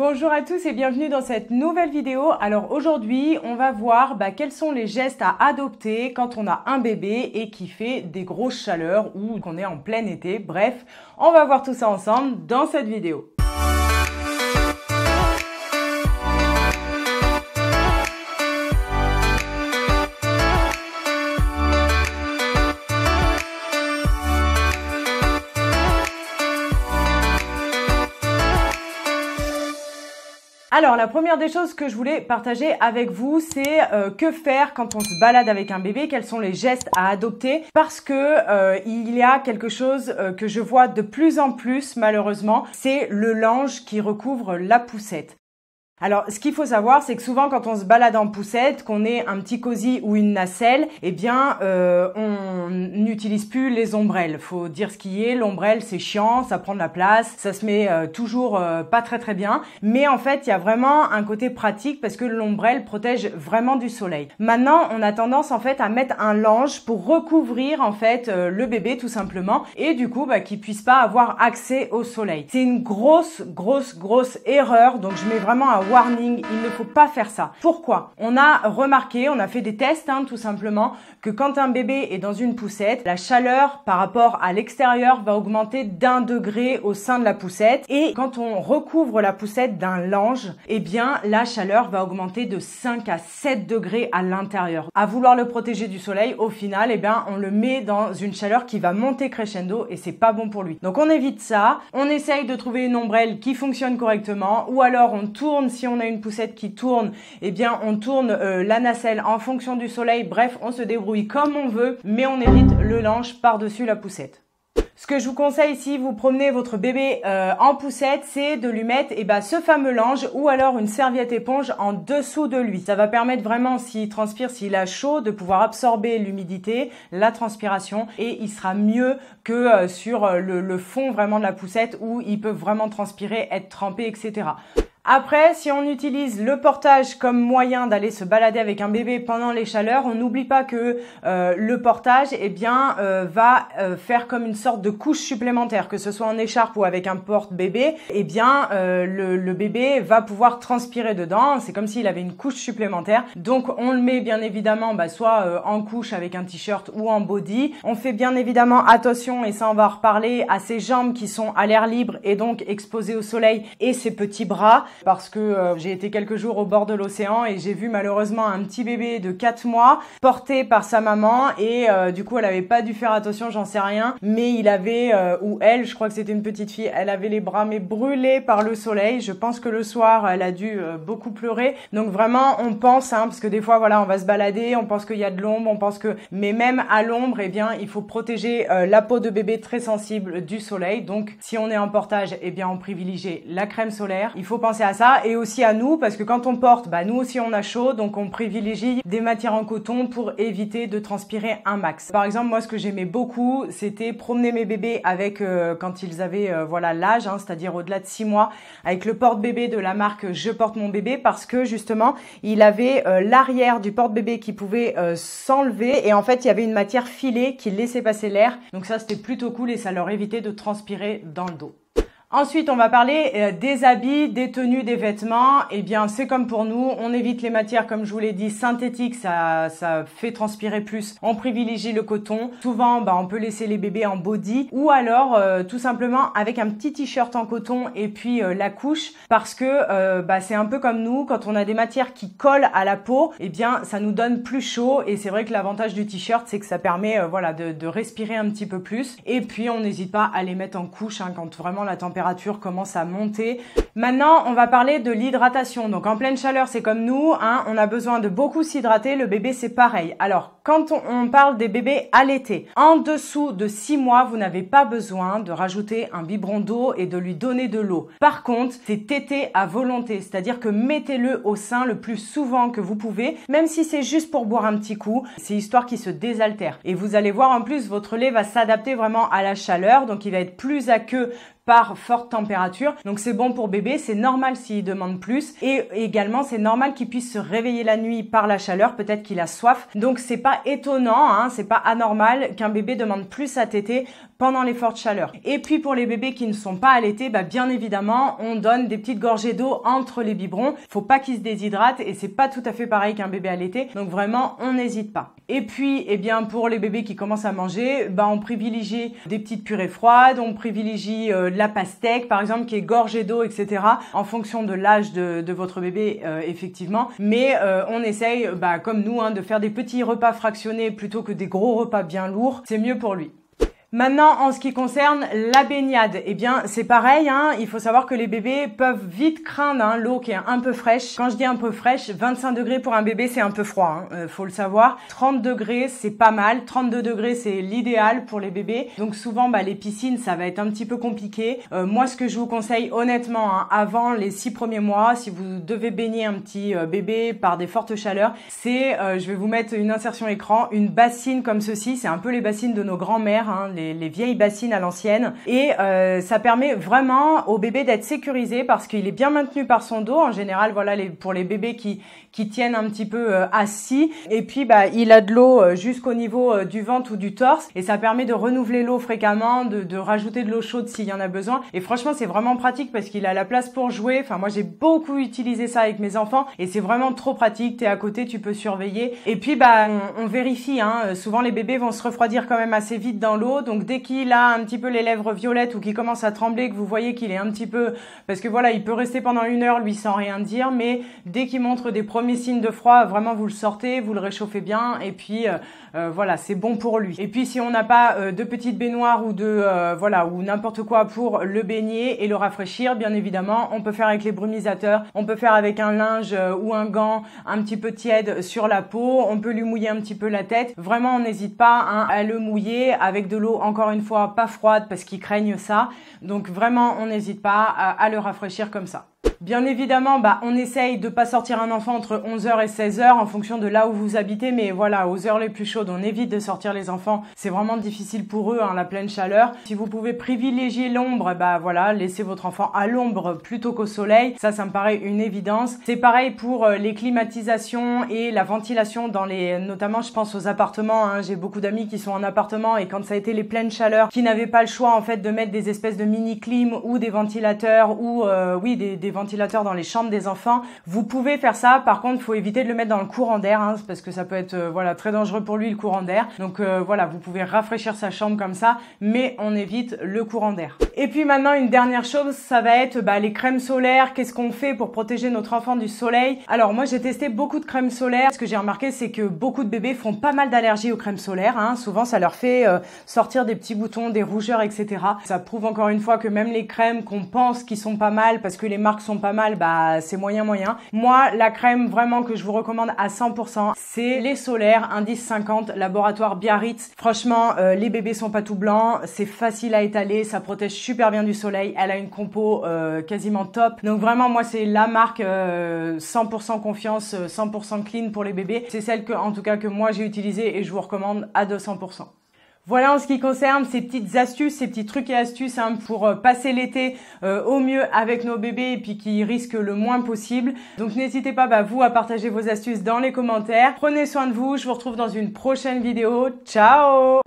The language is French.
Bonjour à tous et bienvenue dans cette nouvelle vidéo. Alors aujourd'hui, on va voir quels sont les gestes à adopter quand on a un bébé et qui fait des grosses chaleurs ou qu'on est en plein été. Bref, on va voir tout ça ensemble dans cette vidéo. Alors, la première des choses que je voulais partager avec vous, c'est que faire quand on se balade avec un bébé, quels sont les gestes à adopter, parce que il y a quelque chose que je vois de plus en plus, malheureusement, c'est le linge qui recouvre la poussette. Alors, ce qu'il faut savoir, c'est que souvent, quand on se balade en poussette, qu'on ait un petit cosy ou une nacelle, eh bien, on n'utilise plus les ombrelles. Faut dire ce qui est. L'ombrelle, c'est chiant, ça prend de la place, ça se met toujours pas très bien. Mais en fait, il y a vraiment un côté pratique parce que l'ombrelle protège vraiment du soleil. Maintenant, on a tendance en fait à mettre un linge pour recouvrir en fait le bébé tout simplement et du coup, qu'il puisse pas avoir accès au soleil. C'est une grosse erreur. Donc, je mets vraiment un warning, il ne faut pas faire ça. Pourquoi? On a remarqué, on a fait des tests tout simplement, que quand un bébé est dans une poussette, la chaleur par rapport à l'extérieur va augmenter d'1 degré au sein de la poussette et quand on recouvre la poussette d'un linge, eh bien la chaleur va augmenter de 5 à 7 degrés à l'intérieur. À vouloir le protéger du soleil, au final, eh bien on le met dans une chaleur qui va monter crescendo et c'est pas bon pour lui. Donc on évite ça, on essaye de trouver une ombrelle qui fonctionne correctement ou alors on tourne. Si on a une poussette qui tourne, eh bien on tourne la nacelle en fonction du soleil. Bref, on se débrouille comme on veut, mais on évite le linge par-dessus la poussette. Ce que je vous conseille si vous promenez votre bébé en poussette, c'est de lui mettre ce fameux linge ou alors une serviette éponge en dessous de lui. Ça va permettre vraiment, s'il transpire, s'il a chaud, de pouvoir absorber l'humidité, la transpiration et il sera mieux que sur le fond vraiment de la poussette où il peut vraiment transpirer, être trempé, etc. Après, si on utilise le portage comme moyen d'aller se balader avec un bébé pendant les chaleurs, on n'oublie pas que le portage va faire comme une sorte de couche supplémentaire, que ce soit en écharpe ou avec un porte-bébé, le bébé va pouvoir transpirer dedans, c'est comme s'il avait une couche supplémentaire. Donc on le met bien évidemment soit en couche avec un t-shirt ou en body. On fait bien évidemment attention, et ça on va en reparler, à ses jambes qui sont à l'air libre et donc exposées au soleil et ses petits bras. Parce que j'ai été quelques jours au bord de l'océan et j'ai vu malheureusement un petit bébé de 4 mois porté par sa maman et du coup elle avait pas dû faire attention, j'en sais rien, mais il avait, ou elle, je crois que c'était une petite fille, elle avait les bras mais brûlés par le soleil. Je pense que le soir elle a dû beaucoup pleurer. Donc vraiment on pense, parce que des fois voilà on va se balader, on pense qu'il y a de l'ombre, mais même à l'ombre, eh bien il faut protéger la peau de bébé très sensible du soleil. Donc si on est en portage, eh bien on privilégie la crème solaire. Il faut penser à ça et aussi à nous parce que quand on porte, nous aussi on a chaud, donc on privilégie des matières en coton pour éviter de transpirer un max. Par exemple, moi ce que j'aimais beaucoup, c'était promener mes bébés avec quand ils avaient l'âge, c'est-à-dire au-delà de 6 mois, avec le porte-bébé de la marque Je porte mon bébé parce que justement il avait l'arrière du porte-bébé qui pouvait s'enlever et en fait il y avait une matière filée qui laissait passer l'air. Donc ça c'était plutôt cool et ça leur évitait de transpirer dans le dos. Ensuite, on va parler des habits, des tenues, des vêtements. Eh bien, c'est comme pour nous. On évite les matières, comme je vous l'ai dit, synthétiques. Ça fait transpirer plus. On privilégie le coton. Souvent, on peut laisser les bébés en body ou alors tout simplement avec un petit t-shirt en coton et puis la couche parce que c'est un peu comme nous. Quand on a des matières qui collent à la peau, eh bien, ça nous donne plus chaud. Et c'est vrai que l'avantage du t-shirt, c'est que ça permet de respirer un petit peu plus. Et puis, on n'hésite pas à les mettre en couche quand vraiment la température commence à monter. Maintenant, on va parler de l'hydratation. Donc en pleine chaleur, c'est comme nous, on a besoin de beaucoup s'hydrater. Le bébé, c'est pareil. Alors, quand on parle des bébés allaités, en dessous de 6 mois, vous n'avez pas besoin de rajouter un biberon d'eau et de lui donner de l'eau. Par contre, c'est tété à volonté, c'est-à-dire que mettez-le au sein le plus souvent que vous pouvez, même si c'est juste pour boire un petit coup, c'est histoire qu'il se désaltère. Et vous allez voir en plus, votre lait va s'adapter vraiment à la chaleur, donc il va être plus aqueux par forte température. Donc c'est bon pour bébé, c'est normal s'il demande plus et également c'est normal qu'il puisse se réveiller la nuit par la chaleur, peut-être qu'il a soif. Donc c'est pas étonnant, c'est pas anormal qu'un bébé demande plus à téter pendant les fortes chaleurs. Et puis pour les bébés qui ne sont pas allaités, bien évidemment, on donne des petites gorgées d'eau entre les biberons. Faut pas qu'ils se déshydratent et c'est pas tout à fait pareil qu'un bébé allaité. Donc vraiment, on n'hésite pas. Et puis, pour les bébés qui commencent à manger, on privilégie des petites purées froides, on privilégie de la pastèque, par exemple, qui est gorgée d'eau, etc. en fonction de l'âge de votre bébé, effectivement. Mais on essaye, comme nous, de faire des petits repas fractionnés plutôt que des gros repas bien lourds. C'est mieux pour lui. Maintenant, en ce qui concerne la baignade, c'est pareil, il faut savoir que les bébés peuvent vite craindre l'eau qui est un peu fraîche. Quand je dis un peu fraîche, 25 degrés pour un bébé, c'est un peu froid, faut le savoir. 30 degrés, c'est pas mal. 32 degrés, c'est l'idéal pour les bébés. Donc souvent, les piscines, ça va être un petit peu compliqué. Moi, ce que je vous conseille, honnêtement, avant les 6 premiers mois, si vous devez baigner un petit bébé par des fortes chaleurs, c'est, je vais vous mettre une insertion écran, une bassine comme ceci. C'est un peu les bassines de nos grands-mères, les vieilles bassines à l'ancienne, et ça permet vraiment au bébé d'être sécurisé parce qu'il est bien maintenu par son dos. En général, voilà, pour les bébés qui tiennent un petit peu assis, et puis il a de l'eau jusqu'au niveau du ventre ou du torse, et ça permet de renouveler l'eau fréquemment, de rajouter de l'eau chaude s'il y en a besoin. Et franchement, c'est vraiment pratique parce qu'il a la place pour jouer. Enfin, moi, j'ai beaucoup utilisé ça avec mes enfants et c'est vraiment trop pratique. T'es à côté, tu peux surveiller. Et puis on vérifie, souvent les bébés vont se refroidir quand même assez vite dans l'eau. Donc dès qu'il a un petit peu les lèvres violettes ou qu'il commence à trembler, que vous voyez qu'il est un petit peu, parce que voilà, il peut rester pendant 1 heure lui sans rien dire, mais dès qu'il montre des premiers signes de froid, vraiment vous le sortez, vous le réchauffez bien, et puis voilà, c'est bon pour lui. Et puis si on n'a pas de petite baignoire ou ou n'importe quoi pour le baigner et le rafraîchir, bien évidemment, on peut faire avec les brumisateurs, on peut faire avec un linge ou un gant un petit peu tiède sur la peau, on peut lui mouiller un petit peu la tête. Vraiment, on n'hésite pas à le mouiller avec de l'eau, encore une fois, pas froide parce qu'ils craignent ça. Donc vraiment, on n'hésite pas à le rafraîchir comme ça. Bien évidemment, on essaye de pas sortir un enfant entre 11h et 16h en fonction de là où vous habitez, mais voilà, aux heures les plus chaudes, on évite de sortir les enfants. C'est vraiment difficile pour eux, la pleine chaleur. Si vous pouvez privilégier l'ombre, voilà, laissez votre enfant à l'ombre plutôt qu'au soleil. Ça me paraît une évidence. C'est pareil pour les climatisations et la ventilation notamment je pense aux appartements. J'ai beaucoup d'amis qui sont en appartement et quand ça a été les pleines chaleurs, qui n'avaient pas le choix en fait de mettre des espèces de mini clim ou des ventilateurs ou des ventilateurs dans les chambres des enfants. Vous pouvez faire ça. Par contre, il faut éviter de le mettre dans le courant d'air, parce que ça peut être très dangereux pour lui, le courant d'air. Donc vous pouvez rafraîchir sa chambre comme ça, mais on évite le courant d'air. Et puis maintenant, une dernière chose, ça va être les crèmes solaires. Qu'est-ce qu'on fait pour protéger notre enfant du soleil? Alors moi, j'ai testé beaucoup de crèmes solaires. Ce que j'ai remarqué, c'est que beaucoup de bébés font pas mal d'allergies aux crèmes solaires. Souvent, ça leur fait sortir des petits boutons, des rougeurs, etc. Ça prouve encore une fois que même les crèmes qu'on pense qui sont pas mal, parce que les marques sont pas mal, c'est moyen. Moi, la crème vraiment que je vous recommande à 100%, c'est les solaires indice 50 laboratoire Biarritz. Franchement, les bébés sont pas tout blancs, c'est facile à étaler, ça protège super bien du soleil, elle a une compo quasiment top. Donc vraiment, moi, c'est la marque 100% confiance, 100% clean pour les bébés. C'est celle en tout cas que moi j'ai utilisée et je vous recommande à 200%. Voilà en ce qui concerne ces petites astuces, ces petits trucs et astuces pour passer l'été au mieux avec nos bébés et puis qui risquent le moins possible. Donc n'hésitez pas vous à partager vos astuces dans les commentaires. Prenez soin de vous, je vous retrouve dans une prochaine vidéo. Ciao!